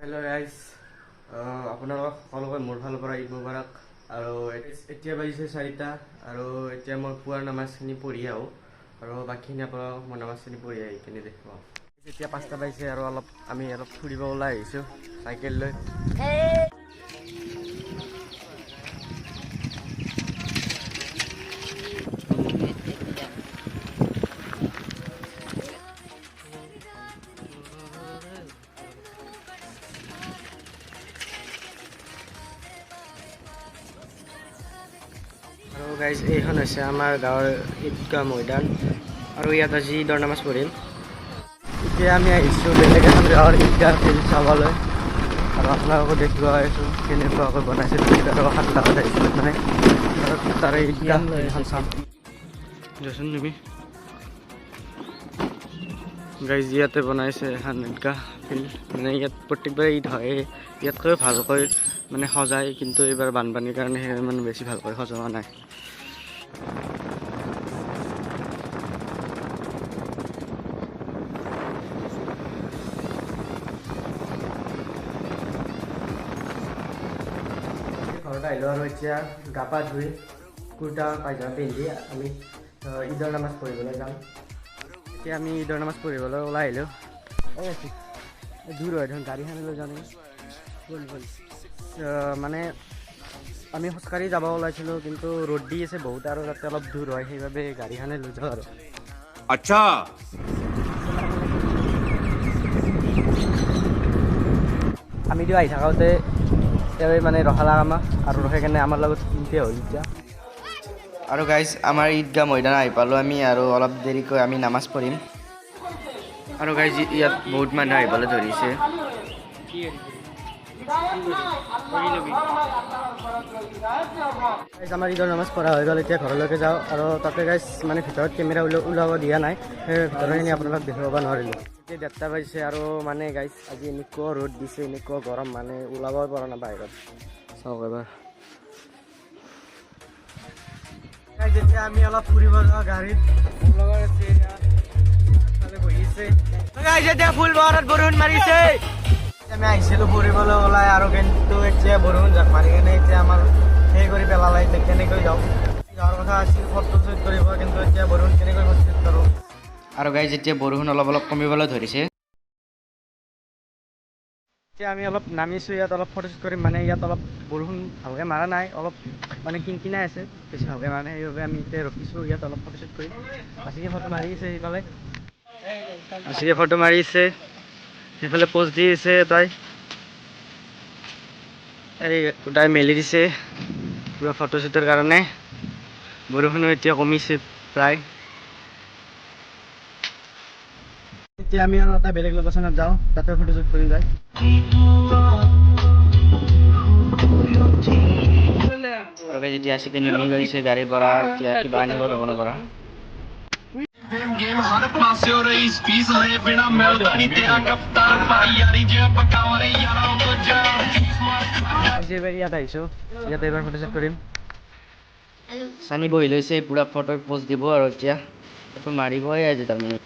Hello' guys, আপোনালোকক সকলোকে মোৰ ফালৰ পৰা ঈদ মুবাৰক। আৰু এতিয়া বাজিছে 4টা আৰু এতিয়া মই পুৱাৰ নামাজখিনি পঢ়ি আহোঁ আৰু বাকীখিনি আপোনালোকক মই নামাজখিনি পঢ়ি আহি কিনে দেখুৱাওঁ। এতিয়া 5টা বাজিছে আৰু আমি অলপ ফুৰিব ওলাই আহিছোঁ চাইকেল লৈ। আৰু গাইজ, এইখন হৈছে আমাৰ গাঁৱৰ ঈদগাহ মৈদান আৰু ইয়াত আজি ঈদৰ নামাজ পঢ়িম। এতিয়া আমি আহিছোঁ বেলেগ এখন গাঁৱৰ ঈদগাহ ফিল্ড চাবলৈ আৰু আপোনালোকক দেখুৱাই আছোঁ কেনেকুৱাকৈ বনাইছে। আৰু 7 টাত আহিছিলোঁ মানে তাৰে ঈদগাহ ফিল্ডখন চাম। যোৱাচোন তুমি গাইজ, ইয়াতে বনাইছে এখন ঈদগাহ ফিল্ড। মানে ইয়াত প্ৰত্যেকবাৰে ঈদ হয়, ইয়াতকৈ ভালকৈ মানে সজায়, কিন্তু এইবাৰ বানপানীৰ কাৰণে মানে বেছি ভালকৈ সজোৱা নাই। ঘৰত আহিলোঁ আৰু এতিয়া গা পা ধুই কুৰ্তা পায়জামা পিন্ধি আমি ঈদৰ নামাজ পঢ়িবলৈ যাম। এতিয়া আমি ঈদৰ নামাজ পঢ়িবলৈ ওলাই আহিলোঁ। দূৰ হয় দেখোন, গাড়ীখন লৈ যাওঁ নেকি? মানে আমি খোজকাঢ়ি যাব ওলাইছিলোঁ, কিন্তু ৰ'দ দি আছে বহুত আৰু তাতে অলপ দূৰ হয়, সেইবাবে গাড়ীখনে লৈ যাওঁ আৰু। আচ্ছা, আমি দিও আহি থাকোঁতে তেওঁ মানে ৰখালাক আমাক আৰু ৰখাই কেনে আমাৰ লগত তিনিতে হ'ল এতিয়া। আৰু গাইজ, আমাৰ ঈদগাহ মৈদান আহি পালোঁ আমি আৰু অলপ দেৰিকৈ আমি নামাজ পঢ়িম। আৰু গাইজ, ইয়াত বহুত মানুহ আহিবলৈ ধৰিছে। আমাৰ ঈদৰ নামাজ পঢ়া হৈ গ'ল, এতিয়া ঘৰলৈকে যাওঁ। আৰু তাতে গাইজ মানে ভিতৰত কেমেৰা ওলাব দিয়া নাই, সেই ভিতৰখিনি আপোনালোক দেখুৱাব নোৱাৰিলোঁ। এতিয়া 1:30 বাজিছে আৰু মানে গাইজ আজি এনেকুৱা ৰ'দ দিছে, এনেকুৱা গৰম, মানে ওলাবই পৰা নাই বাহিৰত। চাওক এবাৰ। যেতিয়া আমি অলপ ফুৰিব যাওঁ গাড়ীত, মোৰ লগৰ আছে বহিছে। এতিয়া ফুলবাৰত বৰষুণ মাৰিছে। আমি আহিছিলোঁ ফুৰিবলৈ ওলাই আৰু কিন্তু এতিয়া বৰষুণ জাক মাৰি কেনে এতিয়া আমাৰ সেই কৰি পেলালে। এতিয়া কেনেকৈ যাওঁ, যাৱাৰ কথা আছিল ফটো শ্বুট কৰিব, কিন্তু এতিয়া বৰষুণ কেনেকৈ ফটো শ্বুট কৰোঁ। আৰু গাইজ, এতিয়া বৰষুণ অলপ অলপ কমিবলৈ ধৰিছে। এতিয়া আমি অলপ নামিছোঁ, ইয়াত অলপ ফটো শ্বুট কৰিম। মানে ইয়াত অলপ বৰষুণ ভালকৈ মাৰা নাই, অলপ মানে কিনকিনাই আছে, বেছি ভালকৈ মাৰা নাই, সেইবাবে আমি এতিয়া ৰখিছোঁ। ইয়াত অলপ ফটো শ্বুট কৰিম। আছিকে ফটো মাৰি আছে সেইফালে, আছিকে ফটো মাৰি আছে সেইফালে, প'জ দি আছে তাই। এই তাই মেলি দিছে পুৰা ফটো শ্বুটৰ কাৰণে। বৰষুণো এতিয়া কমিছে প্ৰায়। এতিয়া আমি আৰু এটা বেলেগ লোকেশ্যনত যাওঁ, তাতে ফটো শ্বুট কৰি যায়। যেতিয়া আছিকে নামি গৈছে গাড়ীৰ পৰা, এতিয়া কিবা আনিব দোকানৰ পৰা। ইয়াত আহিছোঁ, ইয়াতে এইবাৰ ফটো শ্বুট কৰিম। চানি বহি লৈছে, পুৰা ফটো প'জ দিব আৰু এতিয়া ফটো মাৰিবই আজি তাৰমানে।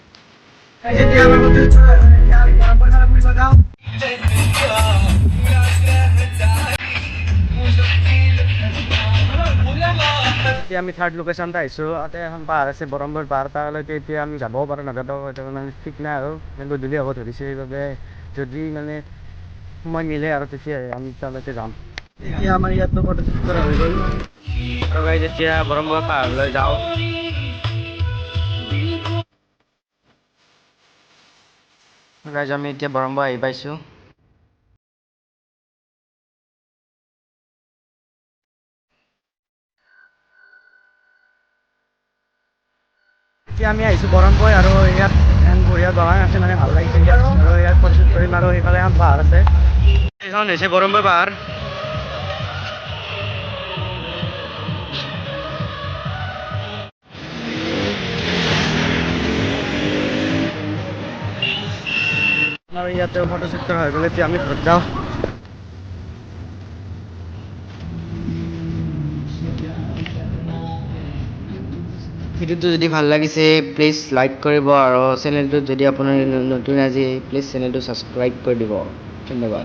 এতিয়া আমি 3rd লোকেশ্যনতে আহিছোঁ। তাতে এখন পাহাৰ আছে, বৰম্বৰ পাহাৰ, তালৈকে এতিয়া আমি যাবও পাৰোঁ, নাযাবও পাৰোঁ, মানে ঠিক নাই আৰু গধূলি হ'ব ধৰিছে। সেইবাবে যদি মানে সময় মিলে আৰু তেতিয়াহে আমি তালৈকে যাম। এতিয়া আমাৰ ইয়াতো ফটো শ্বুট কৰা হৈ গ'ল আৰু গাইজ, এতিয়া বৰম্বৰ পাহাৰলৈ যাওঁ। গাইজ, আমি এতিয়া বৰম্বৰ আহি পাইছোঁ। এতিয়া আমি আহিছোঁ বৰম্বৰ আৰু ইয়াত বঢ়িয়া দলং আছে, মানে ভাল লাগিছে ইয়াত। আৰু ইয়াত ফটো শ্বুট কৰিম আৰু সেইফালে এখন পাহাৰ আছে, এইখন হৈছে বৰম্বৰ পাহাৰ। আৰু ইয়াতে ফটো শ্বুট কৰা হৈ গ'ল, এতিয়া আমি ঘৰত যাওঁ। ভিডিঅ'টো যদি ভাল লাগিছে প্লিজ লাইক কৰিব আৰু চেনেলটোত যদি আপুনি নতুন আজি প্লিজ চেনেলটো ছাবস্ক্ৰাইব কৰি দিব। ধন্যবাদ।